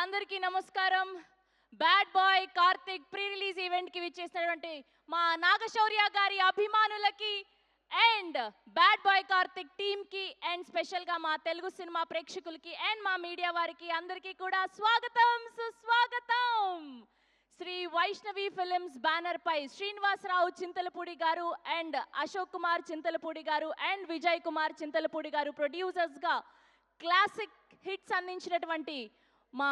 అందరికీ నమస్కారం. Bad boy Karthik pre release event కి విచ్చేసినటువంటి మా నాగశౌర్య గారి అభిమానులకి and bad boy Karthik team కి అండ్ స్పెషల్ గా మా తెలుగు సినిమా ప్రేక్షకులకి అండ్ మా మీడియా వారికి అందరికీ కూడా స్వాగతం సుస్వాగతం. శ్రీ వైష్ణవి ఫిలిమ్స్ బ్యానర్ పై శ్రీనివాసరావు చింతలపూడి గారు అండ్ అశోక్ కుమార్ చింతలపూడి గారు అండ్ విజయ్ కుమార్ చింతలపూడి గారు ప్రొడ్యూసర్స్ గా క్లాసిక్ హిట్స్ అందించినటువంటి మా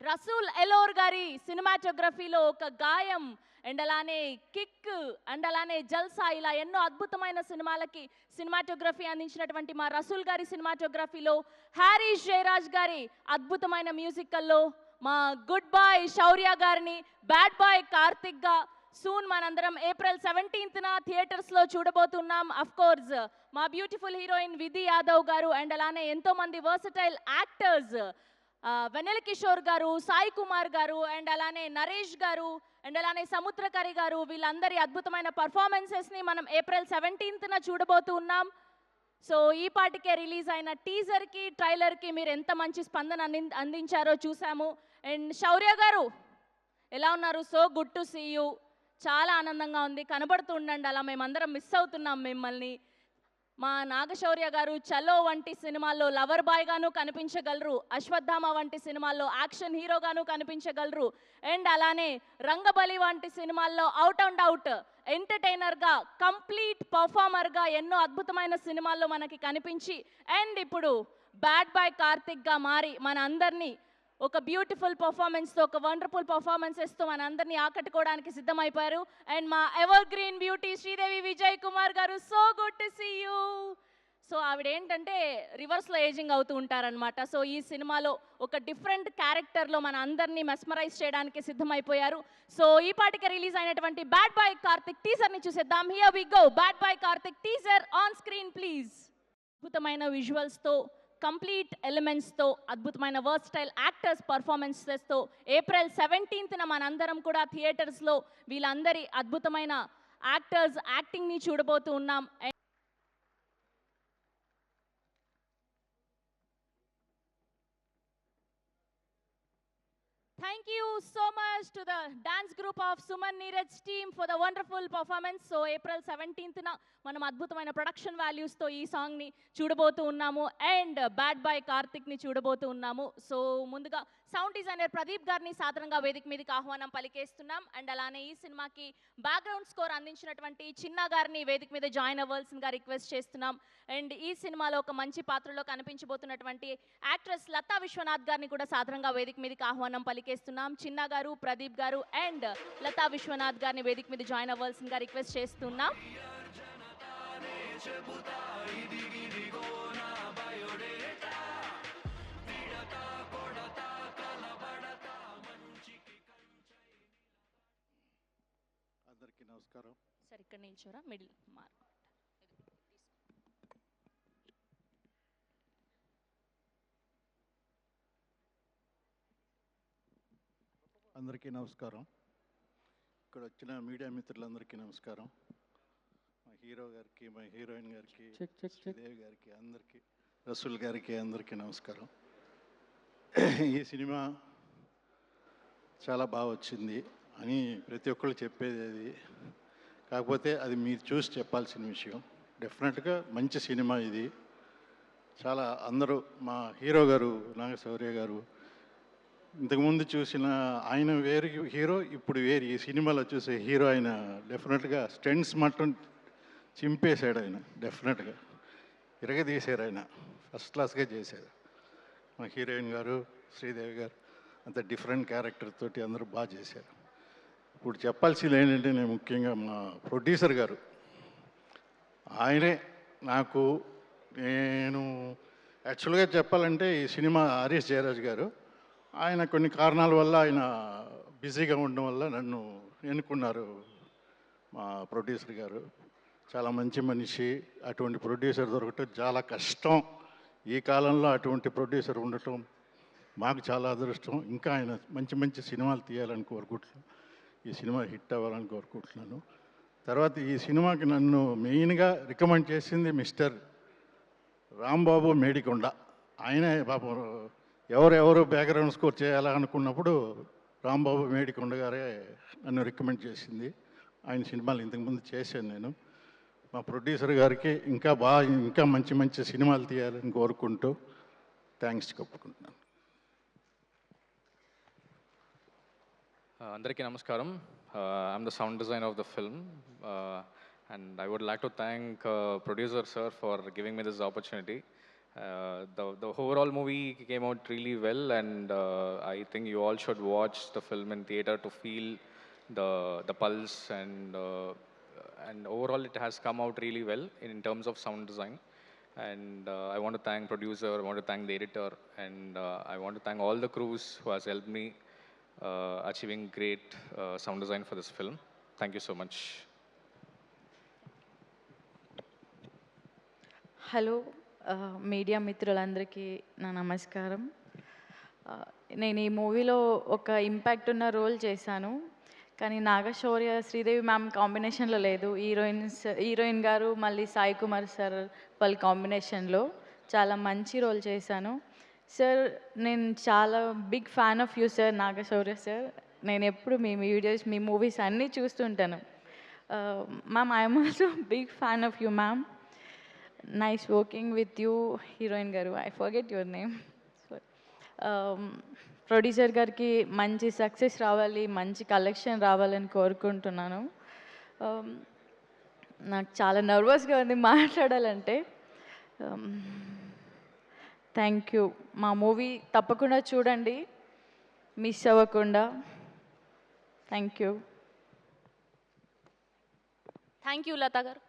రసూల్ ఎలోర్ గారి సినిమాటోగ్రఫీలో ఒక గాయం అండ్ అలానే కిక్ అండ్ అలానే జల్సా ఇలా ఎన్నో అద్భుతమైన సినిమాలకి సినిమాటోగ్రఫీ అందించినటువంటి మా రసూల్ గారి సినిమాటోగ్రఫీలో హారీష్ జయరాజ్ గారి అద్భుతమైన మ్యూజికల్లో మా గుడ్ బాయ్ శౌర్య గారిని బ్యాడ్ బాయ్ కార్తిక్ గా సూన్ మనందరం April 17th థియేటర్స్లో చూడబోతున్నాం. అఫ్ కోర్స్ మా బ్యూటిఫుల్ హీరోయిన్ విధి యాదవ్ గారు అండ్ అలానే ఎంతో మంది వర్సటైల్ యాక్టర్స్ వెన్నెల కిషోర్ గారు, సాయి కుమార్ గారు అండ్ అలానే నరేష్ గారు అండ్ అలానే సముద్రకరి గారు వీళ్ళందరి అద్భుతమైన పర్ఫార్మెన్సెస్ని మనం April 17th చూడబోతున్నాం. సో ఈ పాటికే రిలీజ్ అయిన టీజర్కి ట్రైలర్కి మీరు ఎంత మంచి స్పందన అందించారో చూసాము. అండ్ శౌర్య గారు ఎలా ఉన్నారు? So good to see you. చాలా ఆనందంగా ఉంది. కనబడుతూ ఉండండి, అలా మేమందరం మిస్ అవుతున్నాం మిమ్మల్ని. మా నాగశౌర్య గారు చలో వంటి సినిమాల్లో లవర్ బాయ్ గాను కనిపించగలరు, అశ్వత్థామ వంటి సినిమాల్లో యాక్షన్ హీరోగాను కనిపించగలరు అండ్ అలానే రంగబలి వంటి సినిమాల్లో అవుట్ అండ్ అవుట్ ఎంటర్టైనర్గా కంప్లీట్ పర్ఫార్మర్గా ఎన్నో అద్భుతమైన సినిమాల్లో మనకి కనిపించి అండ్ ఇప్పుడు బ్యాడ్ బాయ్ కార్తిక్గా మారి మన అందరినీ ఒక బ్యూటిఫుల్ పర్ఫార్మెన్స్తో, ఒక వండర్ఫుల్ పర్ఫార్మెన్సెస్తో మన అందరినీ ఆకట్టుకోవడానికి సిద్ధమైపోయారు. అండ్ మా evergreen beauty Sridevi Vijay Kumar గారు, so good to see you. So ఆవిడ ఏంటంటే రివర్స్లో ఏజింగ్ అవుతూ ఉంటారనమాట. సో ఈ సినిమాలో ఒక డిఫరెంట్ క్యారెక్టర్లో మన అందరినీ మెస్మరైజ్ చేయడానికి సిద్ధమైపోయారు. సో ఈ పాటికి రిలీజ్ అయినటువంటి బ్యాడ్ బాయ్ కార్తిక్ టీజర్ని చూసేద్దాం. Here we go. Bad boy Karthik teaser on screen please. అద్భుతమైన విజువల్స్తో, కంప్లీట్ ఎలిమెంట్స్తో, అద్భుతమైన వర్స్టైల్ యాక్టర్స్ పర్ఫార్మెన్సెస్తో April 17th మనందరం కూడా థియేటర్స్లో వీళ్ళందరి అద్భుతమైన యాక్టర్స్ యాక్టింగ్ని చూడబోతూ ఉన్నాం. Thank you so much to the dance group of Suman Neeraj's team for the wonderful performance. So April 17th మనం అద్భుతమైన ప్రొడక్షన్ వాల్యూస్తో ఈ సాంగ్ని చూడబోతూ ఉన్నాము అండ్ బ్యాడ్ బాయ్ కార్తిక్ని చూడబోతూ ఉన్నాము. సో ముందుగా సౌండ్ డిజైనర్ ప్రదీప్ గారిని సాధారణంగా వేదిక మీదకి ఆహ్వానం పలికేస్తున్నాం. అండ్ అలానే ఈ సినిమాకి బ్యాక్గ్రౌండ్ స్కోర్ అందించినటువంటి చిన్న గారిని వేదిక మీద జాయిన్ అవ్వాల్సిందిగా రిక్వెస్ట్ చేస్తున్నాం. అండ్ ఈ సినిమాలో ఒక మంచి పాత్రలో కనిపించబోతున్నటువంటి యాక్ట్రెస్ లతా విశ్వనాథ్ గారిని కూడా సాధారణంగా వేదిక మీదకి ఆహ్వానం పలికేస్తున్నాం. చిన్న గారు, ప్రదీప్ గారు అండ్ లతా విశ్వనాథ్ గారిని వేదిక మీద జాయిన్ అవ్వాల్సిందిగా రిక్వెస్ట్ చేస్తున్నాం. అందరికీ నమస్కారం. సార్ ఇక్కడ నిల్చోరా, మిడిల్ మార్క్. అందరికీ నమస్కారం. ఇక్కడ వచ్చిన మీడియా మిత్రులందరికీ నమస్కారం. మా హీరో గారికి, మా హీరోయిన్ గారికి, శ్రీదేవి గారికి, అందరికీ, రసూల్ గారికి అందరికీ నమస్కారం. ఈ సినిమా చాలా బాగా వచ్చింది అని ప్రతి ఒక్కళ్ళు చెప్పేది అది. కాకపోతే అది మీరు చూసి చెప్పాల్సిన విషయం. డెఫినెట్గా మంచి సినిమా ఇది. చాలా అందరూ, మా హీరో గారు నాగశౌర్య గారు ఇంతకుముందు చూసిన ఆయన వేరు హీరో, ఇప్పుడు వేరు. ఈ సినిమాలో చూసే హీరో ఆయన డెఫినెట్గా స్టెంట్స్ మట్టం చింపేశాడు. ఆయన డెఫినెట్గా ఇరగదీశారు. ఆయన ఫస్ట్ క్లాస్గా చేశారు. మా హీరోయిన్ గారు, శ్రీదేవి గారు అంత డిఫరెంట్ క్యారెక్టర్ తోటి అందరూ బాగా చేశారు. ఇప్పుడు చెప్పాల్సింది ఏంటంటే, నేను ముఖ్యంగా మా ప్రొడ్యూసర్ గారు, ఆయనే నేను యాక్చువల్గా చెప్పాలంటే ఈ సినిమా హారీష్ జయరాజ్ గారు, ఆయన కొన్ని కారణాల వల్ల ఆయన బిజీగా ఉండడం వల్ల నన్ను ఎన్నుకున్నారు. మా ప్రొడ్యూసర్ గారు చాలా మంచి మనిషి. అటువంటి ప్రొడ్యూసర్ దొరకటం చాలా కష్టం. ఈ కాలంలో అటువంటి ప్రొడ్యూసర్ ఉండటం మాకు చాలా అదృష్టం. ఇంకా ఆయన మంచి మంచి సినిమాలు తీయాలని కోరుకుంటున్నాను. ఈ సినిమా హిట్ అవ్వాలని కోరుకుంటున్నాను. తర్వాత ఈ సినిమాకి నన్ను మెయిన్గా రికమెండ్ చేసింది మిస్టర్ రాంబాబు మేడికొండ. ఆయనే పాపం ఎవరెవరు బ్యాక్గ్రౌండ్ స్కోర్ చేయాలనుకున్నప్పుడు రాంబాబు మేడికొండ గారే నన్ను రికమెండ్ చేసింది. ఆయన సినిమాలు ఇంతకుముందు చేశాను నేను. మా ప్రొడ్యూసర్ గారికి ఇంకా మంచి మంచి సినిమాలు తీయాలని కోరుకుంటూ థ్యాంక్స్ చెప్పుకుంటున్నాను. అందరికీ నమస్కారం. I'm the sound designer of the film, and I would like to thank producer sir for giving me this opportunity. The overall movie came out really well, and I think you all should watch the film in theater to feel the pulse, and overall it has come out really well in terms of sound design. And I want to thank producer, I want to thank the editor, and I want to thank all the crews who has helped me achieving great sound design for this film. Thank you so much. Hello media మిత్రులందరికీ నా నమస్కారం. నేను ఈ మూవీలో ఒక impact ఉన్న role చేశాను, కానీ నాగశౌర్య శ్రీదేవి మ్యామ్ కాంబినేషన్లో లేదు. హీరోయిన్ గారు మళ్ళీ సాయి కుమార్ సార్ వాళ్ళ కాంబినేషన్లో చాలా మంచి రోల్ చేశాను. సార్ నేను చాలా big fan of you sir, Nagashaurya sir. నేను ఎప్పుడు మీ వీడియోస్ మీ మూవీస్ అన్నీ చూస్తుంటాను. Ma'am I'm also big fan of you ma'am. Nice working with you heroine గారు. I forget your name. Producer గారికి మంచి సక్సెస్ రావాలి, మంచి కలెక్షన్ రావాలని కోరుకుంటున్నాను. నాకు చాలా నర్వస్గా ఉంది మాట్లాడాలంటే. Thank you. మా మూవీ తప్పకుండా చూడండి, మిస్ అవ్వకుండా. Thank you. Thank you Latha గారు.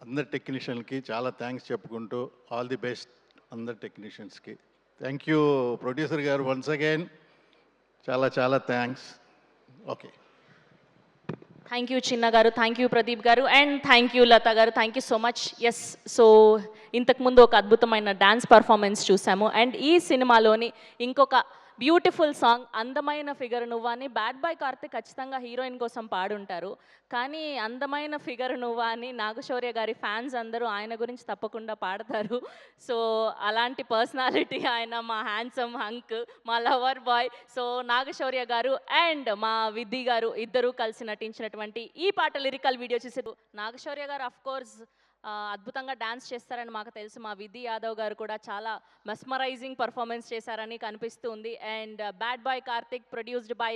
అందరు టెక్నీషియన్కి చాలా థ్యాంక్స్ చెప్పుకుంటూ ఆల్ ది బెస్ట్ అందరు టెక్నీషియన్స్కి. థ్యాంక్ యూ ప్రొడ్యూసర్ గారు వన్స్ అగైన్, చాలా చాలా థ్యాంక్స్. ఓకే, థ్యాంక్ యూ చిన్న గారు, థ్యాంక్ యూ ప్రదీప్ గారు, అండ్ థ్యాంక్ యూ లత గారు. Thank you so much. Yes, so ఇంతకుముందు ఒక అద్భుతమైన డాన్స్ పర్ఫార్మెన్స్ చూసాము, అండ్ ఈ సినిమాలోని ఇంకొక బ్యూటిఫుల్ సాంగ్ అందమైన ఫిగర్ నువ్వా అని బ్యాడ్ బాయ్ కార్తిక్ ఖచ్చితంగా హీరోయిన్ కోసం పాడుంటారు, కానీ అందమైన ఫిగర్ నువ్వా అని నాగశౌర్య గారి ఫ్యాన్స్ అందరూ ఆయన గురించి తప్పకుండా పాడతారు. సో అలాంటి పర్సనాలిటీ ఆయన, మా హ్యాండ్సమ్ హంక్, మా లవర్ బాయ్. సో నాగశౌర్య గారు అండ్ మా విద్ది గారు ఇద్దరూ కలిసి నటించినటువంటి ఈ పాట లిరికల్ వీడియో చూసారు. నాగశౌర్య గారు అఫ్ కోర్స్ అద్భుతంగా డాన్స్ చేస్తారని మాకు తెలుసు. మా విధి యాదవ్ గారు కూడా చాలా మెస్మరైజింగ్ పర్ఫార్మెన్స్ చేశారని కనిపిస్తుంది. And bad boy Karthik produced by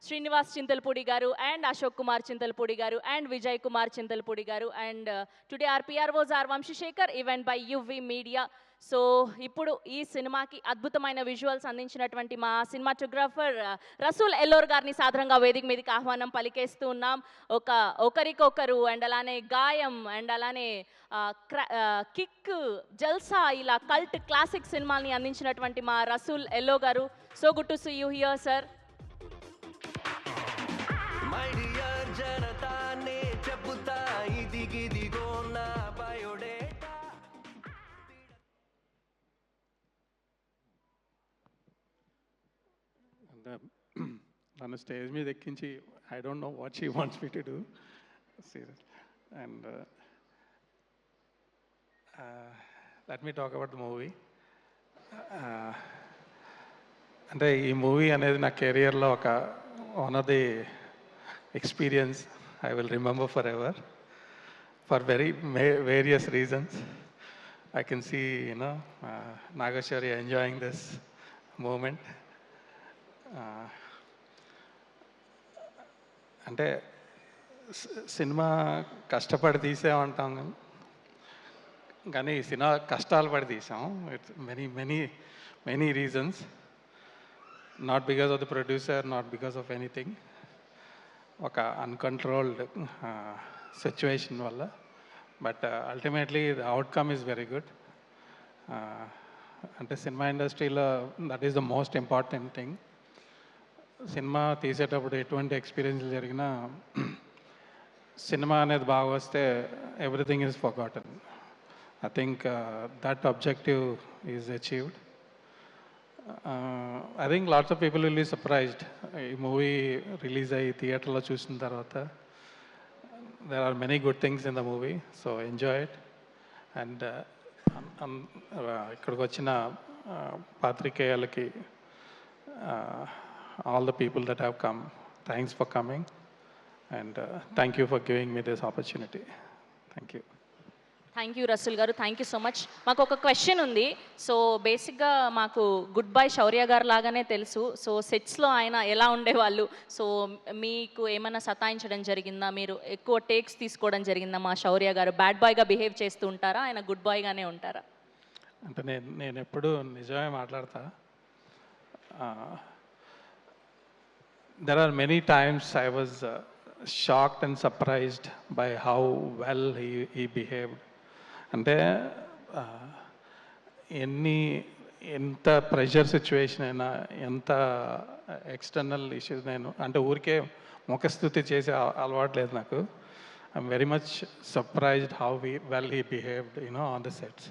Srinivas Chintalapudi గారు అండ్ అశోక్ కుమార్ చింతలపూడి గారు అండ్ విజయ్ కుమార్ చింతలపూడి గారు. And today our PROs are Vamsi Shekhar, event by UV media. So ఇప్పుడు ఈ సినిమాకి అద్భుతమైన విజువల్స్ అందించినటువంటి మా సినిమాటోగ్రాఫర్ రసూల్ ఎల్లోర్ గారిని సాధారణంగా వేదిక మీదకి ఆహ్వానం పలికేస్తూ ఉన్నాం. ఒకరికొకరు అండ్ అలానే గాయం అండ్ అలానే కిక్, జల్సా, ఇలా కల్ట్ క్లాసిక్ సినిమాల్ని అందించినటువంటి మా రసూల్ ఎల్లో గారు. So good to see you here sir. నన్ను స్టేజ్ మీద ఎక్కించి I don't know what she wants me to do serious. And let me talk about the movie. అంటే ఈ మూవీ అనేది నా కెరియర్లో ఒక one of the experience I will remember for ever, for various reasons. I can see, Nagashwari enjoying this moment. అంటే సినిమా కష్టపడి తీసామంటాం కానీ సినిమా కష్టాలు పడి తీసాం. It's many reasons, not because of the producer, not because of anything. ఒక అన్కంట్రోల్డ్ సిచ్యువేషన్ వల్ల. But ultimately the outcome is very good. అంటే సినిమా ఇండస్ట్రీలో that is the most important thing. సినిమా తీసేటప్పుడు ఎటువంటి ఎక్స్పీరియన్స్ జరిగినా సినిమా అనేది బాగా వస్తే everything is forgotten. I think that objective is achieved. I think lots of people will be surprised ఈ మూవీ రిలీజ్ అయ్యి థియేటర్లో చూసిన తర్వాత. there are many good things in the movie, so enjoy it. And ఇక్కడికి వచ్చిన పాత్రికేయులకి, all the people that have come, thanks for coming, and thank you for giving me this opportunity. Thank you. Thank you Rasool గారు, thank you so much. మాకు ఒక question ఉంది. So బేసిక్గా మాకు good bye శౌర్య గారు లాగానే తెలుసు. సో సెట్స్లో ఆయన ఎలా ఉండేవాళ్ళు, సో మీకు ఏమైనా సతాయించడం జరిగిందా, మీరు ఎక్కువ టేక్స్ తీసుకోవడం జరిగిందా? మా శౌర్య గారు బ్యాడ్ బాయ్గా బిహేవ్ చేస్తూ ఉంటారా, ఆయన గుడ్ బాయ్గానే ఉంటారా? అంటే నేను ఎప్పుడు నిజమే మాట్లాడతా. There are many times I was shocked and surprised by how well he behaved. అంటే ఎంత ప్రెషర్ సిచ్యువేషన్ అయినా, ఎంత ఎక్స్టర్నల్ ఇష్యూస్, నేను అంటే ఊరికే ముఖస్థుతి చేసే అలవాటు లేదు నాకు. I'm very much surprised how well he behaved on the sets.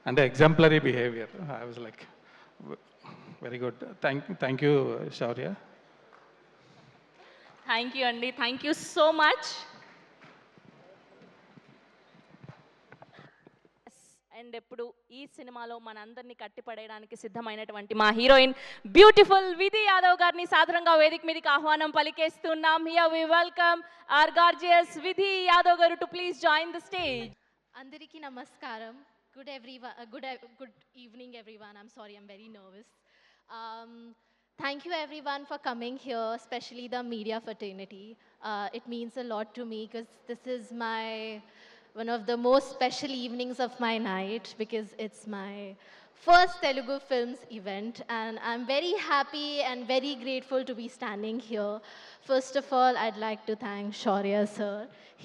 అంటే exemplary behaviour. I was like very good. Thank you Shaurya. Thank you అండి, thank you so much. And ఎప్పుడు ఈ సినిమాలో మనందరినీ కట్టిపడేయడానికి సిద్ధమైనటువంటి మా హీరోయిన్ బ్యూటిఫుల్ విధి యాదవ్ గారిని సాధారణంగా వేదిక మీదకి ఆహ్వానం పలికేస్తున్నాం. Here we welcome our gorgeous Vidhi Yadav గారు to please join the stage. అందరికీ నమస్కారం. Good evening everyone. I'm sorry, I'm very nervous. Thank you everyone for coming here, especially the media fraternity. It means a lot to me because this is one of the most special evenings of my night, because it's my first Telugu Films event, and I'm very happy and very grateful to be standing here. First of all, I'd like to thank Shaurya sir.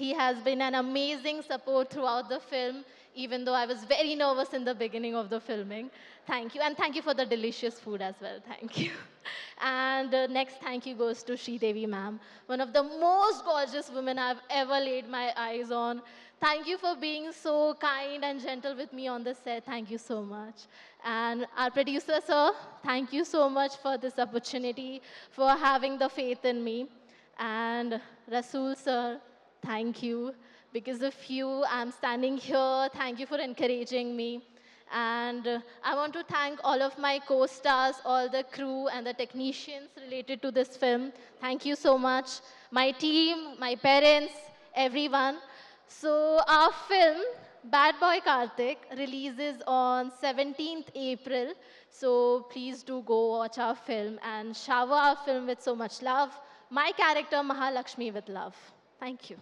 He has been an amazing support throughout the film, even though I was very nervous in the beginning of the filming. Thank you, and thank you for the delicious food as well. Thank you. And next thank you goes to Sridevi ma'am, one of the most gorgeous women I've ever laid my eyes on. Thank you for being so kind and gentle with me on the set. Thank you so much. And our producer sir, thank you so much for this opportunity, for having the faith in me. And Rasool sir, thank you. Because of you, I'm standing here. Thank you for encouraging me. And I want to thank all of my co-stars, all the crew and the technicians related to this film. Thank you so much. My team, my parents, everyone. So our film, Bad Boy Kartik, releases on 17th April. So please do go watch our film and shower our film with so much love. My character, Mahalakshmi, with love. Thank you.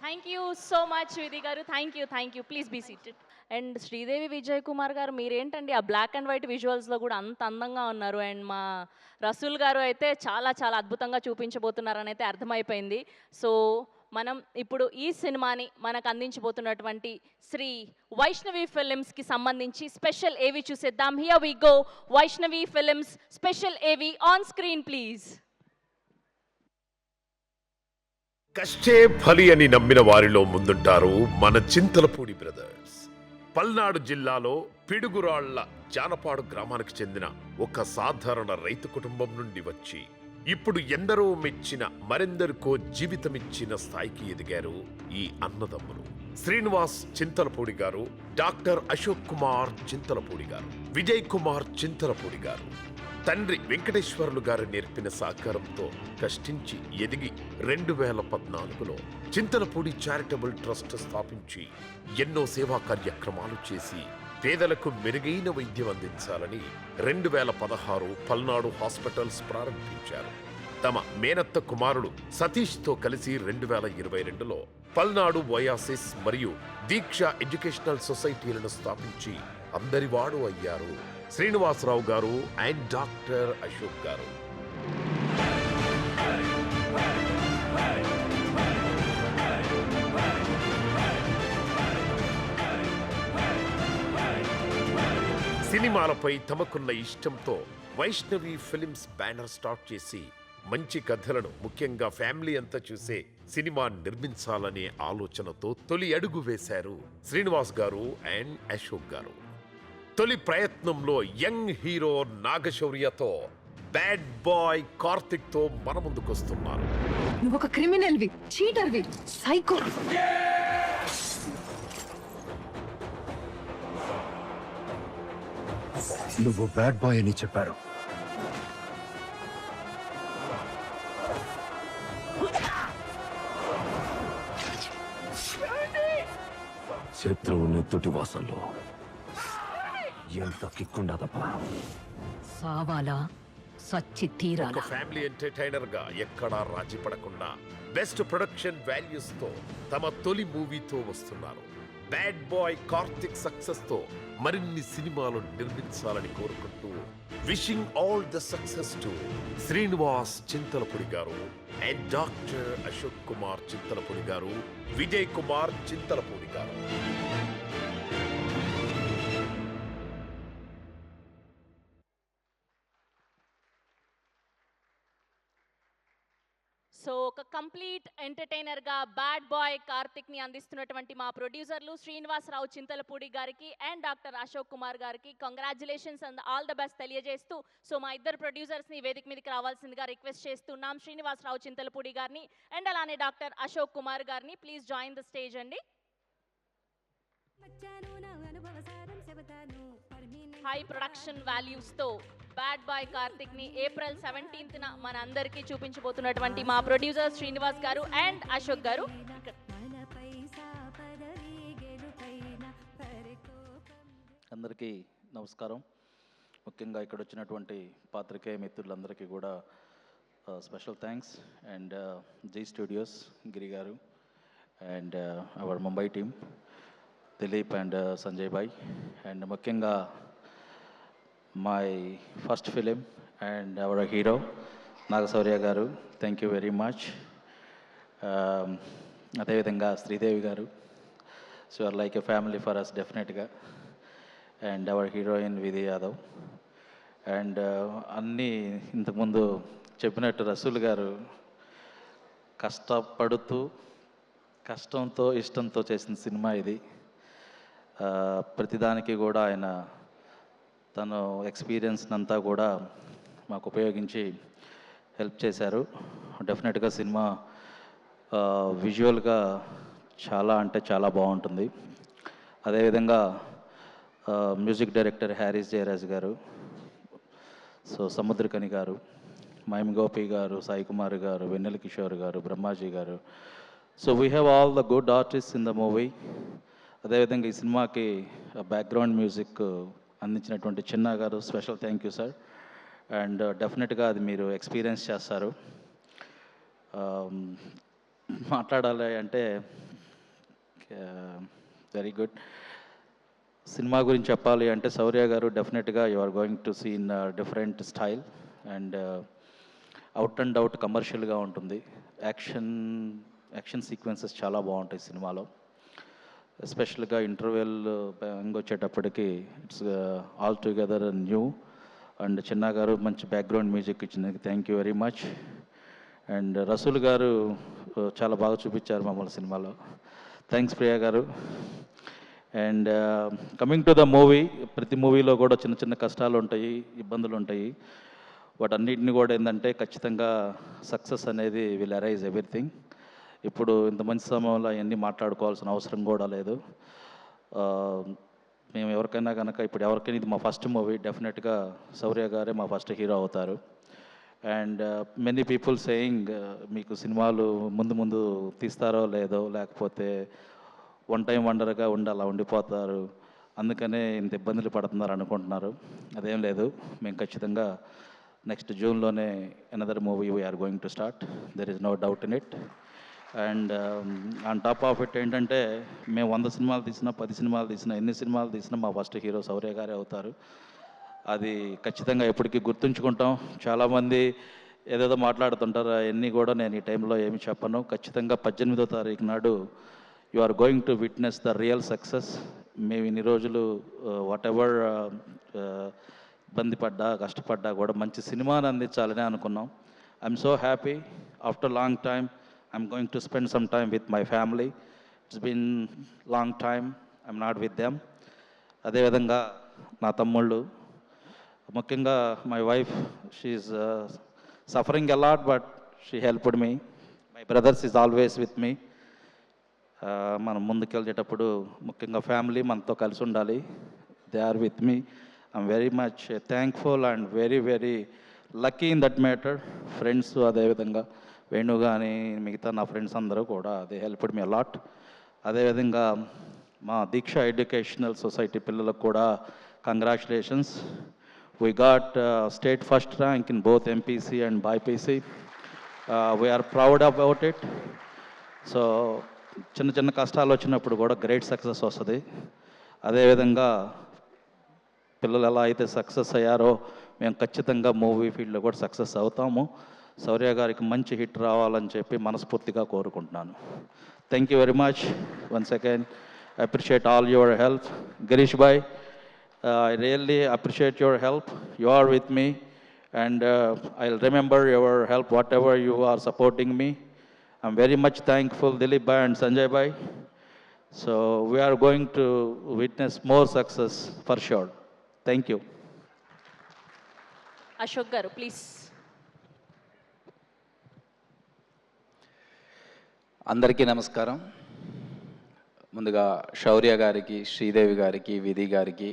Thank you so much Vidhi గారు. Thank you. Please be seated. And Sridevi Vijay Kumar గారు, మీరేంటండి ఆ black and white విజువల్స్లో కూడా అంత అందంగా ఉన్నారు. And మా రసూల్ గారు అయితే చాలా చాలా అద్భుతంగా చూపించబోతున్నారని అయితే అర్థమైపోయింది. సో మనం ఇప్పుడు ఈ సినిమాని మనకు అందించబోతున్నటువంటి శ్రీ వైష్ణవి ఫిలిమ్స్కి సంబంధించి స్పెషల్ ఏవి చూసేద్దాం. Here we go. Vaishnavi films special AV on screen please. కష్టే ఫలి అని నమ్మిన వారిలో ముందుంటారు మన చింతలపూడి బ్రదర్స్. పల్నాడు జిల్లాలో పిడుగురాళ్ల జానపాడు గ్రామానికి చెందిన ఒక సాధారణ రైతు కుటుంబం నుండి వచ్చి ఇప్పుడు ఎందరో మెచ్చిన, మరెందరికో జీవితమిచ్చిన స్థాయికి ఎదిగారు ఈ అన్నదమ్ములు. శ్రీనివాస్ చింతలపూడి గారు, డాక్టర్ అశోక్ కుమార్ చింతలపూడి గారు, విజయ్ కుమార్ చింతలపూడి గారు. తండ్రి వెంకటేశ్వర్లు గారు నేర్పిన సహకారంతో కష్టించి ఎదిగి 2014లో చింతలపూడి చారిటబుల్ ట్రస్ట్ స్థాపించి ఎన్నో సేవా కార్యక్రమాలు చేసి పేదలకు మెరుగైన వైద్యం అందించాలని 2016 పల్నాడు హాస్పిటల్స్ ప్రారంభించారు. తమ మేనత్త కుమారుడు సతీష్తో కలిసి 2022లో పల్నాడు ఒయాసిస్ మరియు దీక్ష ఎడ్యుకేషనల్ సొసైటీలను స్థాపించి అందరివాడు అయ్యారు శ్రీనివాసరావు గారు అండ్ డాక్టర్ అశోక్ గారు. సినిమాలపై తమకున్న ఇష్టంతో వైష్ణవి ఫిలిమ్స్ బ్యానర్ స్టార్ట్ చేసి మంచి కథలను, ముఖ్యంగా ఫ్యామిలీ అంతా చూసే సినిమా నిర్మించాలనే ఆలోచనతో తొలి అడుగు వేశారు శ్రీనివాస్ గారు అండ్ అశోక్ గారు. తొలి ప్రయత్నంలో యంగ్ హీరో నాగశౌర్యతో బ్యాడ్ బాయ్ కార్తిక్ తో మన ముందుకొస్తున్నారు. నువ్వు ఒక క్రిమినల్వి, చీటర్వి, సైకో. నువ్వు బ్యాడ్ బాయ్ అని చెప్పారు. శత్రువు నెత్తుటి వాసనలో ఎంత కిక్కుండదప్పా. సావాలా సచ్చి తీరాలా. ఒక ఫ్యామిలీ ఎంటర్టైనర్ గా ఎక్కడా రాజీ పడకుండా బెస్ట్ ప్రొడక్షన్ వాల్యూస్ తో తమ తొలి మూవీతో వస్తున్నారు. బ్యాడ్ బాయ్ కార్తిక్ సక్సెస్ తో మరిన్ని సినిమాలు నిర్మించాలని కోరుకుంటూ wishing all the success to Srinivas Chintalapudi గారు అండ్ డాక్టర్ అశోక్ కుమార్ చింతలపూడి గారు, విజయ్ కుమార్ చింతలపూడి గారు. సో ఒక కంప్లీట్ ఎంటర్టైనర్గా బ్యాడ్ బాయ్ కార్తిక్ని అందిస్తున్నటువంటి మా ప్రొడ్యూసర్లు శ్రీనివాసరావు చింతలపూడి గారికి అండ్ డాక్టర్ అశోక్ కుమార్ గారికి congratulations and all the best తెలియజేస్తూ, సో మా ఇద్దరు ప్రొడ్యూసర్స్ని వేదిక మీదకి రావాల్సిందిగా రిక్వెస్ట్ చేస్తున్నాం. శ్రీనివాసరావు చింతలపూడి గారిని అండ్ అలానే డాక్టర్ అశోక్ కుమార్ గారిని ప్లీజ్ జాయిన్ ద స్టేజ్ అండి. హై ప్రొడక్షన్ వాల్యూస్తో బ్యాడ్ బాయ్ కార్తిక్ని ఏప్రిల్ 17న మన అందరికీ చూపించబోతున్నటువంటి మా ప్రొడ్యూసర్ శ్రీనివాస్ గారు అండ్ అశోక్ గారు. అందరికీ నమస్కారం. ముఖ్యంగా ఇక్కడ వచ్చినటువంటి పాత్రికేయ మిత్రులందరికీ కూడా special thanks. And Zee studios Giri గారు and our Mumbai team Dilip and Sanjay భాయ్, అండ్ ముఖ్యంగా my first film and our hero Nagashaurya గారు, థ్యాంక్ యూ వెరీ మచ్. అదేవిధంగా శ్రీదేవి గారు, so are like a family for us డెఫినెట్గా. అండ్ అవర్ హీరోయిన్ విధి యాదవ్. అండ్ అన్నీ ఇంతకుముందు చెప్పినట్టు రసూల్ గారు కష్టపడుతూ కష్టంతో ఇష్టంతో చేసిన సినిమా ఇది. ప్రతిదానికి కూడా ఆయన తను ఎక్స్పీరియన్స్ అంతా కూడా మాకు ఉపయోగించి హెల్ప్ చేశారు. డెఫినెట్గా సినిమా విజువల్గా చాలా అంటే చాలా బాగుంటుంది. అదేవిధంగా మ్యూజిక్ డైరెక్టర్ హ్యారీస్ జయరాజ్ గారు, సో సముద్రకని గారు, మైమ్ గోపి గారు, సాయి కుమార్ గారు, వెన్నెల కిషోర్ గారు, బ్రహ్మాజీ గారు. So we have all the good artist in the movie. అదేవిధంగా ఈ సినిమాకి బ్యాక్గ్రౌండ్ మ్యూజిక్ అందించినటువంటి చిన్న గారు, special thank you sir. And డెఫినెట్గా అది మీరు ఎక్స్పీరియన్స్ చేస్తారు. మాట్లాడాలి అంటే వెరీ గుడ్. సినిమా గురించి చెప్పాలి అంటే శౌర్య గారు డెఫినెట్గా you are going to see in different style and out and out కమర్షియల్గా ఉంటుంది. యాక్షన్ సీక్వెన్సెస్ చాలా బాగుంటాయి సినిమాలో. ఎస్పెషల్గా ఇంటర్వెల్ వచ్చేటప్పటికి it's all together new. And Chinna గారు మంచి బ్యాక్గ్రౌండ్ మ్యూజిక్ ఇచ్చినందుకు thank you very much. And Rasool గారు చాలా బాగా చూపించారు మమ్మల్ని సినిమాలో. థ్యాంక్స్ ప్రియా గారు. And coming to the movie, ప్రతి మూవీలో కూడా చిన్న చిన్న కష్టాలు ఉంటాయి, ఇబ్బందులు ఉంటాయి. వాటన్నిటిని కూడా ఏంటంటే ఖచ్చితంగా సక్సెస్ అనేది విల్ అరైజ్ ఎవ్రీథింగ్. ఇప్పుడు ఇంత మంచి సమయంలో అవన్నీ మాట్లాడుకోవాల్సిన అవసరం కూడా లేదు. మేము ఎవరికైనా కనుక ఇప్పుడు ఎవరికైనా ఇది మా ఫస్ట్ మూవీ, డెఫినెట్గా శౌర్య గారే మా ఫస్ట్ హీరో అవుతారు. అండ్ మెనీ పీపుల్ సేయింగ్ మీకు సినిమాలు ముందు ముందు తీస్తారో లేదో, లేకపోతే వన్ టైం వండర్గా అలా ఉండిపోతారు, అందుకనే ఇంత ఇబ్బందులు పడుతున్నారు అనుకుంటున్నారు. అదేం లేదు, మేము ఖచ్చితంగా నెక్స్ట్ జూన్లోనే another movie we're going to start. There is no doubt in it. And on top of it ఏంటంటే మేము 100 సినిమాలు తీసినా 10 సినిమాలు తీసినా ఎన్ని సినిమాలు తీసినా మా ఫస్ట్ హీరో శౌర్య గారే అవుతారు. అది ఖచ్చితంగా ఎప్పటికీ గుర్తుంచుకుంటాం. చాలామంది ఏదేదో మాట్లాడుతుంటారు, అవన్నీ కూడా నేను ఈ టైంలో ఏమి చెప్పను. ఖచ్చితంగా 18వ తారీఖు నాడు you are going to witness the real success. మేము ఇన్ని రోజులు వాట్ ఎవర్ ఇబ్బంది పడ్డా కష్టపడ్డా కూడా మంచి సినిమాని అందించాలని అనుకున్నాం. I'm so happy. After long time I'm going to spend some time with my family. It's been long time I'm not with them. అదేవిధంగా నా తమ్ముళ్ళు, ముఖ్యంగా my wife, she's suffering a lot but she helped me. My brothers is always with me. మనం ముందుకెళ్ళేటప్పుడు ముఖ్యంగా family మనతో కలిసి ఉండాలి. They are with me. I'm very much thankful and very very lucky in that matter. Friends అదేవిధంగా వేణు కానీ మిగతా నా ఫ్రెండ్స్ అందరూ కూడా దే హెల్ప్డ్ మీ అలాట్. అదేవిధంగా మా దీక్ష ఎడ్యుకేషనల్ సొసైటీ పిల్లలకు కూడా congratulations. We got state first rank in both MPC and BiPC. We're proud about it. So చిన్న చిన్న కష్టాలు వచ్చినప్పుడు కూడా గ్రేట్ సక్సెస్ వస్తుంది. అదేవిధంగా పిల్లలు ఎలా అయితే సక్సెస్ అయ్యారో మేము ఖచ్చితంగా మూవీ ఫీల్డ్లో కూడా సక్సెస్ అవుతాము. శౌర్య గారికి మంచి హిట్ రావాలని చెప్పి మనస్ఫూర్తిగా కోరుకుంటున్నాను. Thank you very much once again. I appreciate all your help. Girish bhai, I really appreciate your help. You are with me, and I'll remember your help, whatever you are supporting me. I'm very much thankful, Dilip bhai and Sanjay bhai. So we are going to witness more success for sure. Thank you. Ashok garu, please. అందరికీ నమస్కారం. ముందుగా శౌర్య గారికి, శ్రీదేవి గారికి, విధి గారికి,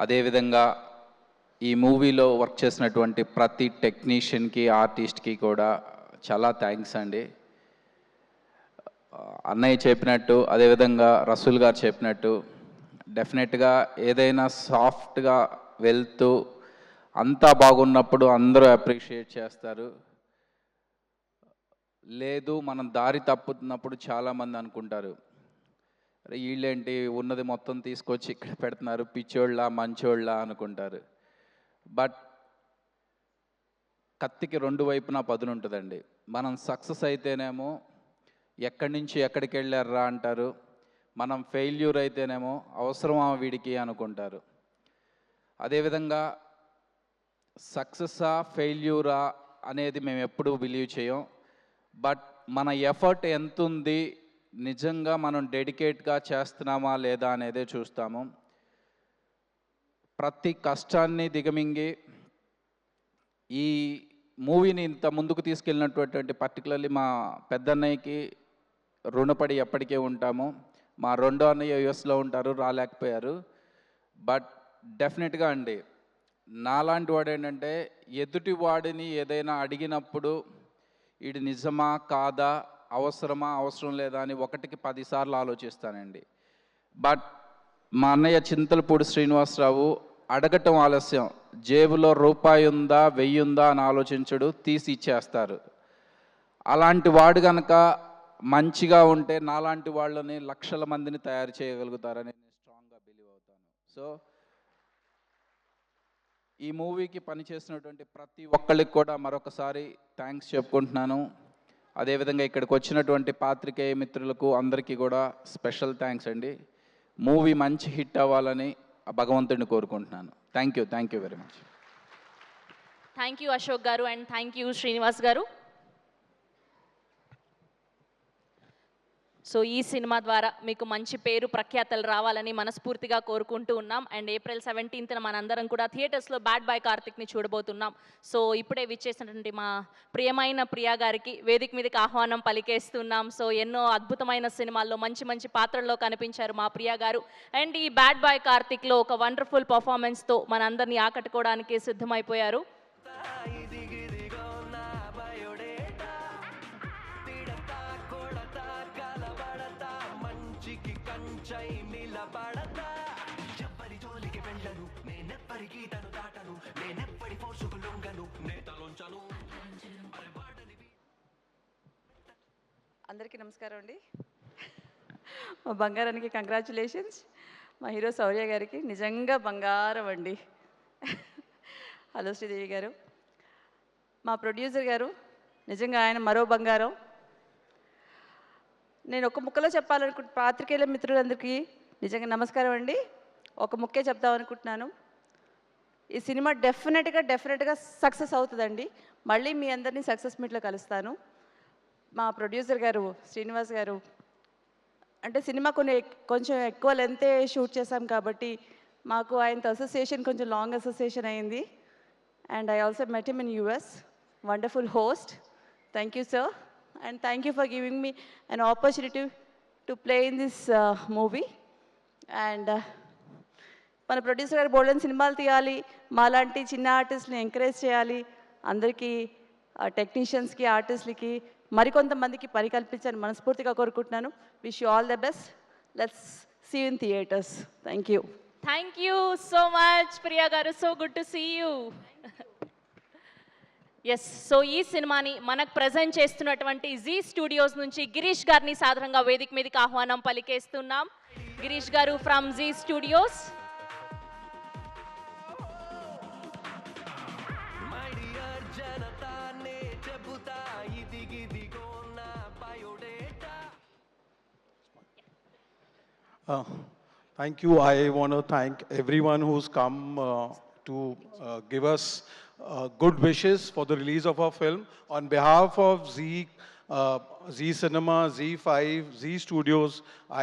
అదేవిధంగా ఈ మూవీలో వర్క్ చేసినటువంటి ప్రతి టెక్నీషియన్కి, ఆర్టిస్ట్కి కూడా చాలా థ్యాంక్స్ అండి. అన్నయ్య చెప్పినట్టు, అదేవిధంగా రసూల్ గారు చెప్పినట్టు, డెఫినెట్గా ఏదైనా సాఫ్ట్గా వెళ్తూ అంతా బాగున్నప్పుడు అందరూ అప్రిషియేట్ చేస్తారు. లేదు మనం దారి తప్పుతున్నప్పుడు చాలామంది అనుకుంటారు, వీళ్ళేంటి ఉన్నది మొత్తం తీసుకొచ్చి ఇక్కడ పెడుతున్నారు, పిచ్చోళ్ళ మంచోళ్ళ అనుకుంటారు. బట్ కత్తికి రెండు వైపున పదును ఉంటుందండి. మనం సక్సెస్ అయితేనేమో ఎక్కడి నుంచి ఎక్కడికి వెళ్ళారా అంటారు, మనం ఫెయిల్యూర్ అయితేనేమో అవసరమా వీడికి అనుకుంటారు. అదేవిధంగా సక్సెస్సా ఫెయిల్యూరా అనేది మేము ఎప్పుడూ బిలీవ్ చేయం. బట్ మన ఎఫర్ట్ ఎంత ఉంది, నిజంగా మనం డెడికేట్గా చేస్తున్నామా లేదా అనేదే చూస్తాము. ప్రతి కష్టాన్ని దిగమింగి ఈ మూవీని ఇంత ముందుకు తీసుకెళ్ళినటువంటి పర్టికులర్లీ మా పెద్దన్నయ్యకి రుణపడి ఎప్పటికే ఉంటాము. మా రెండో అన్నయ్య యుఎస్లో ఉంటారు, రాలేకపోయారు. బట్ డెఫినెట్గా అండి, నాలాంటి వాడు ఏంటంటే ఎదుటి వాడిని ఏదైనా అడిగినప్పుడు ఇది నిజమా కాదా, అవసరమా అవసరం లేదా అని 1కి 10 సార్లు ఆలోచిస్తానండి. బట్ మా అన్నయ్య చింతలపూడి శ్రీనివాసరావు అడగటం ఆలస్యం, జేబులో రూపాయి ఉందా 1000 ఉందా అని ఆలోచించడు, తీసి ఇచ్చేస్తారు. అలాంటి వాడు కనుక మంచిగా ఉంటే నాలాంటి వాళ్ళని లక్షల మందిని తయారు చేయగలుగుతారని నేను స్ట్రాంగ్గా బిలీవ్ అవుతాను. సో ఈ మూవీకి పనిచేసినటువంటి ప్రతి ఒక్కళ్ళకి కూడా మరొకసారి థ్యాంక్స్ చెప్పుకుంటున్నాను. అదేవిధంగా ఇక్కడికి వచ్చినటువంటి పాత్రికేయ మిత్రులకు అందరికీ కూడా స్పెషల్ థ్యాంక్స్ అండి. మూవీ మంచి హిట్ అవ్వాలని భగవంతుడిని కోరుకుంటున్నాను. Thank you very much. Thank you Ashok garu and thank you Srinivas గారు. సో ఈ సినిమా ద్వారా మీకు మంచి పేరు ప్రఖ్యాతలు రావాలని మనస్ఫూర్తిగా కోరుకుంటూ ఉన్నాం. అండ్ April 17th మనందరం కూడా థియేటర్స్లో బ్యాడ్ బాయ్ కార్తిక్ని చూడబోతున్నాం. సో ఇప్పుడే విచ్చేసినటువంటి మా ప్రియమైన ప్రియా గారికి వేదిక మీదకి ఆహ్వానం పలికేస్తున్నాం. సో ఎన్నో అద్భుతమైన సినిమాల్లో మంచి మంచి పాత్రల్లో కనిపించారు మా ప్రియా గారు. అండ్ ఈ బ్యాడ్ బాయ్ కార్తిక్లో ఒక వండర్ఫుల్ పర్ఫార్మెన్స్తో మనందరినీ ఆకట్టుకోవడానికి సిద్ధమైపోయారు. అందరికీ నమస్కారం అండి. మా బంగారానికి కంగ్రాచులేషన్స్. మా హీరో శౌర్య గారికి నిజంగా బంగారం అండి. హలో శ్రీదేవి గారు. మా ప్రొడ్యూసర్ గారు నిజంగా ఆయన మరో బంగారం. నేను ఒక ముక్కలో చెప్పాలనుకుంటు పాత్రికేయుల మిత్రులందరికీ నిజంగా నమస్కారం అండి. ఒక ముక్కే చెప్దామనుకుంటున్నాను. ఈ సినిమా డెఫినెట్గా సక్సెస్ అవుతుందండి. మళ్ళీ మీ అందరినీ సక్సెస్ మీట్లో కలుస్తాను. మా ప్రొడ్యూసర్ గారు శ్రీనివాస్ గారు అంటే సినిమా కొంచెం ఎక్కువ లెంతే షూట్ చేశాం కాబట్టి మాకు ఆయనతో అసోసియేషన్ కొంచెం లాంగ్ అసోసియేషన్ అయింది. And I also met him in US. Wonderful host. Thank you sir. And thank you for giving me an opportunity to play in this movie. And మన producer గారు బోల్డెన్ సినిమాలు తీయాలి, మాలాంటి చిన్న ఆర్టిస్ట్ని ఎంకరేజ్ చేయాలి, అందరికీ టెక్నీషియన్స్కి ఆర్టిస్ట్లకి మరికొంతమందికి పని కల్పించాలని మనస్ఫూర్తిగా కోరుకుంటున్నాను. Wish you all the best. Let's see you in theatres. Thank you. Thank you so much Priya గారు, so good to see you. Yes, so ఈ సినిమాని మనకు ప్రజెంట్ చేస్తున్నటువంటి జీ స్టూడియోస్ నుంచి గిరీష్ గారిని సాధారణంగా వేదిక మీదకి ఆహ్వానం పలికేస్తున్నాం. గిరీష్ గారు from Zee studios. Thank you. I want to thank everyone who's come to give us good wishes for the release of our film. On behalf of Z Cinema, Z5, Z Studios,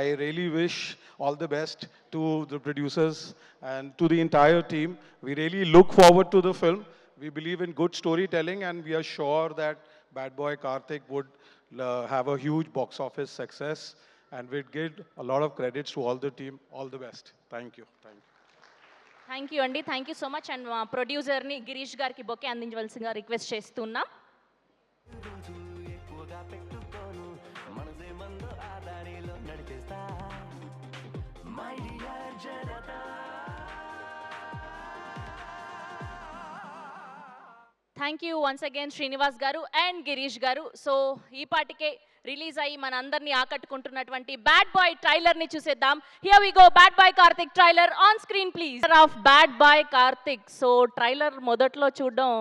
I really wish all the best to the producers and to the entire team. We really look forward to the film. We believe in good storytelling, and we are sure that Bad Boy Karthik would have a huge box office success. And we'd give a lot of credits to all the team. All the best. Thank you. Thank you. Thank you అండి, thank you so much. And మా ప్రొడ్యూసర్ని గిరీష్ గారికి bouquet అందించవలసిందిగా request చేస్తున్నాం. Thank you once again Srinivas గారు and Girish గారు. So ఈ పాటికే రిలీజ్ అయ్యి మన అందరినీ ఆకట్టుకుంటున్నటువంటి బ్యాడ్ బాయ్ ట్రైలర్ ని చూసేద్దాం. Here we go, bad boy Karthik trailer on screen please. Of bad boy Karthik. So trailer మొదట్లో చూడడం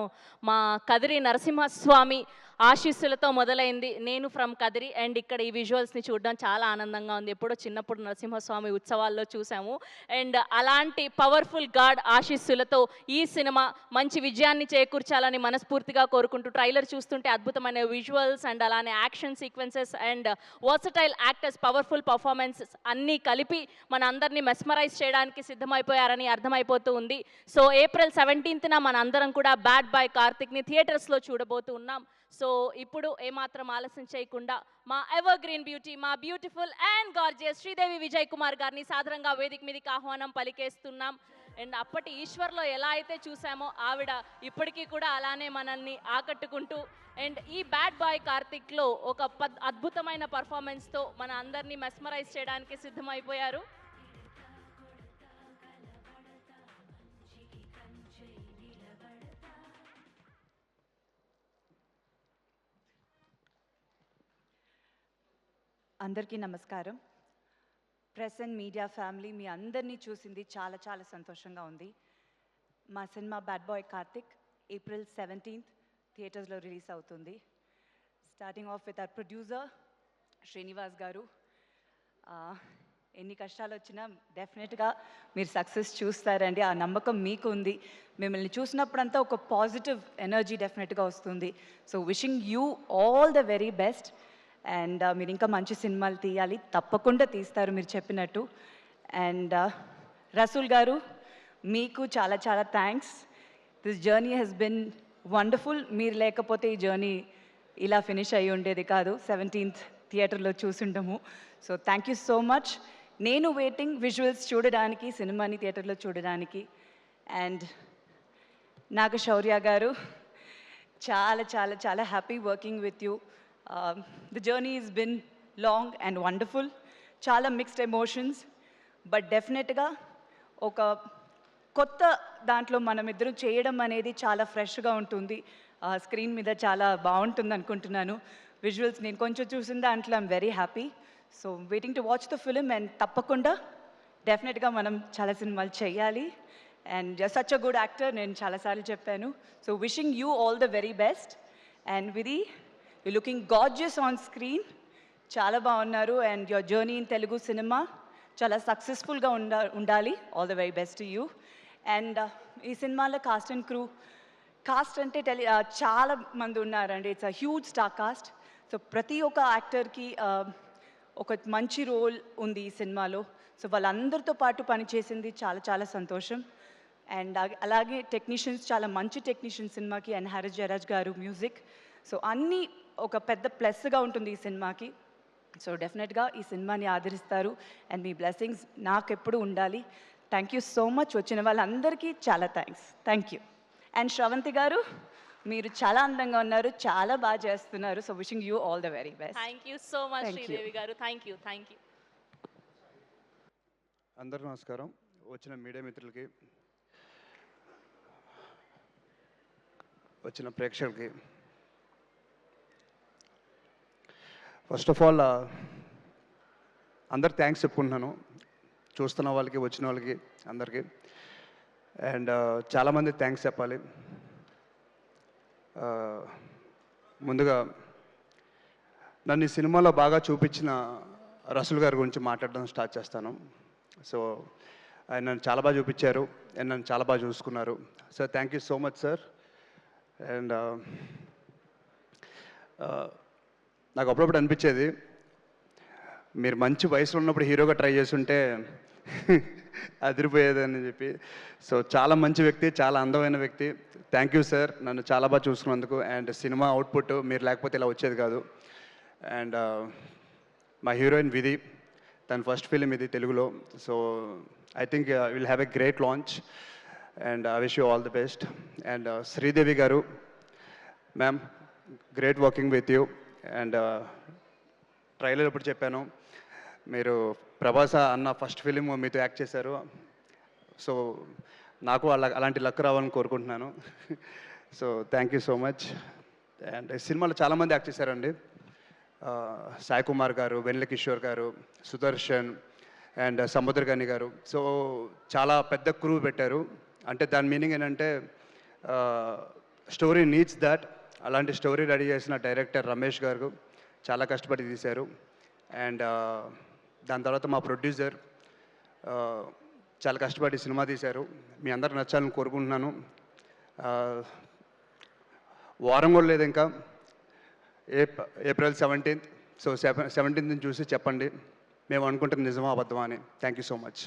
మా కదిరి నరసింహస్వామి ఆశీస్సులతో మొదలైంది. నేను ఫ్రమ్ కదిరి అండ్ ఇక్కడ ఈ విజువల్స్ని చూడడం చాలా ఆనందంగా ఉంది. ఎప్పుడో చిన్నప్పుడు నరసింహస్వామి ఉత్సవాల్లో చూసాము అండ్ అలాంటి పవర్ఫుల్ గాడ్ ఆశీస్సులతో ఈ సినిమా మంచి విజయాన్ని చేకూర్చాలని మనస్ఫూర్తిగా కోరుకుంటూ ట్రైలర్ చూస్తుంటే అద్భుతమైన విజువల్స్ అండ్ అలానే action sequences and versatile actors powerful performances అన్నీ కలిపి మన అందరినీ మెస్మరైజ్ చేయడానికి సిద్ధమైపోయారని అర్థమైపోతూ ఉంది. సో April 17th మన అందరం కూడా బ్యాడ్ బాయ్ కార్తిక్ని థియేటర్స్లో చూడబోతూ ఉన్నాం. సో ఇప్పుడు ఏమాత్రం ఆలస్యం చేయకుండా మా ఎవర్ గ్రీన్ బ్యూటీ, మా beautiful and gorgeous Sridevi Vijay Kumar గారిని సాధారణంగా వేదిక మీదకి ఆహ్వానం పలికేస్తున్నాం. అండ్ అప్పటి ఈశ్వర్లో ఎలా అయితే చూసామో ఆవిడ ఇప్పటికీ కూడా అలానే మనల్ని ఆకట్టుకుంటూ అండ్ ఈ బ్యాడ్ బాయ్ కార్తిక్లో ఒక అద్భుతమైన పర్ఫార్మెన్స్తో మన అందరినీ మెస్మరైజ్ చేయడానికి సిద్ధమైపోయారు. అందరికీ నమస్కారం. ప్రెస్ అండ్ మీడియా ఫ్యామిలీ, మీ అందరినీ చూసింది చాలా చాలా సంతోషంగా ఉంది. మా cinema bad boy Karthik April 17th థియేటర్స్లో రిలీజ్ అవుతుంది. Starting of with our producer Srinivas గారు. ఎన్ని కష్టాలు వచ్చినా డెఫినెట్గా మీరు సక్సెస్ చూస్తారండి, ఆ నమ్మకం మీకు ఉంది. మిమ్మల్ని చూసినప్పుడంతా ఒక పాజిటివ్ ఎనర్జీ డెఫినెట్గా వస్తుంది. So wishing you all the very best. And మీరు ఇంకా మంచి సినిమాలు తీయాలి, తప్పకుండా తీస్తారు మీరు చెప్పినట్టు. అండ్ రసూల్ గారు, మీకు చాలా చాలా థ్యాంక్స్. This journey has been wonderful. మీరు లేకపోతే ఈ జర్నీ ఇలా ఫినిష్ అయ్యి ఉండేది కాదు. 17th థియేటర్లో చూసుంటాము. So thank you so much. నేను వెయిటింగ్ విజువల్స్ చూడడానికి, సినిమాని థియేటర్లో చూడడానికి. అండ్ నాగశౌర్య గారు, చాలా చాలా చాలా happy working with you. The journey has been long and wonderful. Chala mixed emotions, but definitely oka kotta dantlo manamiddaru cheyadam anedi chala fresh ga untundi. Screen mida chala baaguntundi anukuntunnanu. Visuals nenu koncham chusin dantlo I'm very happy. So waiting to watch the film and tappakunda definitely ga manam chala cinemalu cheyali. And you're such a good actor, nenu chala sarlu cheppanu. So wishing you all the very best. And Vidhi, you're looking gorgeous on screen. Chala bagunnaru and your journey in Telugu cinema chala successful ga undali. All the very best to you. And ee cinemalo cast and crew, cast ante chala mandi unnarandi. It's a huge star cast. So prati oka actor ki oka manchi role undi ee cinemalo. So vallandartho paatu pani chesindi chala chala santosham. And alage technicians, chala manchi technicians cinema ki, and Haris Jairaj garu music. So అన్నీ ఒక పెద్ద ప్లస్గా ఉంటుంది ఈ సినిమాకి. So డెఫినెట్గా ఈ సినిమాని ఆదరిస్తారు అండ్ మీ బ్లెస్సింగ్స్ నాకు ఎప్పుడు ఉండాలి. Thank you so much. వచ్చిన వాళ్ళందరికీ చాలా థ్యాంక్ యూ. అండ్ శ్రవంతి గారు, మీరు చాలా అందంగా ఉన్నారు, చాలా బాగా చేస్తున్నారు. So wishing you all the very best. Thank you so much Thank you. Sridevi గారు. Thank you. అందరూ నమస్కారం. వచ్చిన మీడియా మిత్రులకి, వచ్చిన ప్రేక్షకులకి, ఫస్ట్ ఆఫ్ ఆల్ అందరు థ్యాంక్స్ చెప్పుకుంటున్నాను. చూస్తున్న వాళ్ళకి, వచ్చిన వాళ్ళకి, అందరికీ. అండ్ చాలామంది థ్యాంక్స్ చెప్పాలి. ముందుగా నన్ను ఈ సినిమాలో బాగా చూపించిన రసూల్ గారి గురించి మాట్లాడడం స్టార్ట్ చేస్తాను. సో ఆయన నన్ను చాలా బాగా చూపించారు అండ్ నన్ను చాలా బాగా చూసుకున్నారు. So thank you so much sir. And నాకు అప్పుడప్పుడు అనిపించేది, మీరు మంచి వయసులో ఉన్నప్పుడు హీరోగా ట్రై చేస్తుంటే అదిరిపోయేదని చెప్పి. సో చాలా మంచి వ్యక్తి, చాలా అందమైన వ్యక్తి. థ్యాంక్ యూ సార్, నన్ను చాలా బాగా చూసుకున్నందుకు. అండ్ సినిమా అవుట్పుట్ మీరు లేకపోతే ఇలా వచ్చేది కాదు. అండ్ మా హీరోయిన్ విధి, తన ఫస్ట్ ఫిలిం ఇది తెలుగులో. So I think will have a great launch and I wish you all the best. And Sridevi గారు, ma'am, great working with you. And trailer ఎప్పుడు చెప్పాను, మీరు ప్రభాస్ అన్న ఫస్ట్ ఫిలిం మీతో యాక్ట్ చేశారు. సో నాకు అలాంటి లక్ రావాలని కోరుకుంటున్నాను. So thank you so much. And ఈ సినిమాలో చాలామంది యాక్ట్ చేశారండి. సాయి కుమార్ గారు, వెన్నెల కిషోర్ గారు, సుదర్శన్ అండ్ సముద్రగని గారు. సో చాలా పెద్ద క్రూ పెట్టారు. అంటే దాని మీనింగ్ ఏంటంటే స్టోరీ నీడ్స్ దట్. అలాంటి స్టోరీ రెడీ చేసిన డైరెక్టర్ రమేష్ గారు చాలా కష్టపడి తీశారు. అండ్ దాని తర్వాత మా ప్రొడ్యూసర్ చాలా కష్టపడి సినిమా తీశారు. మీ అందరు నచ్చాలని కోరుకుంటున్నాను. వారం కూడా లేదు ఇంకా, ఏప్రిల్ 17th. సో 17th చూసి చెప్పండి మేము అనుకుంటున్న నిజమా అబద్ధమా అని. Thank you so much.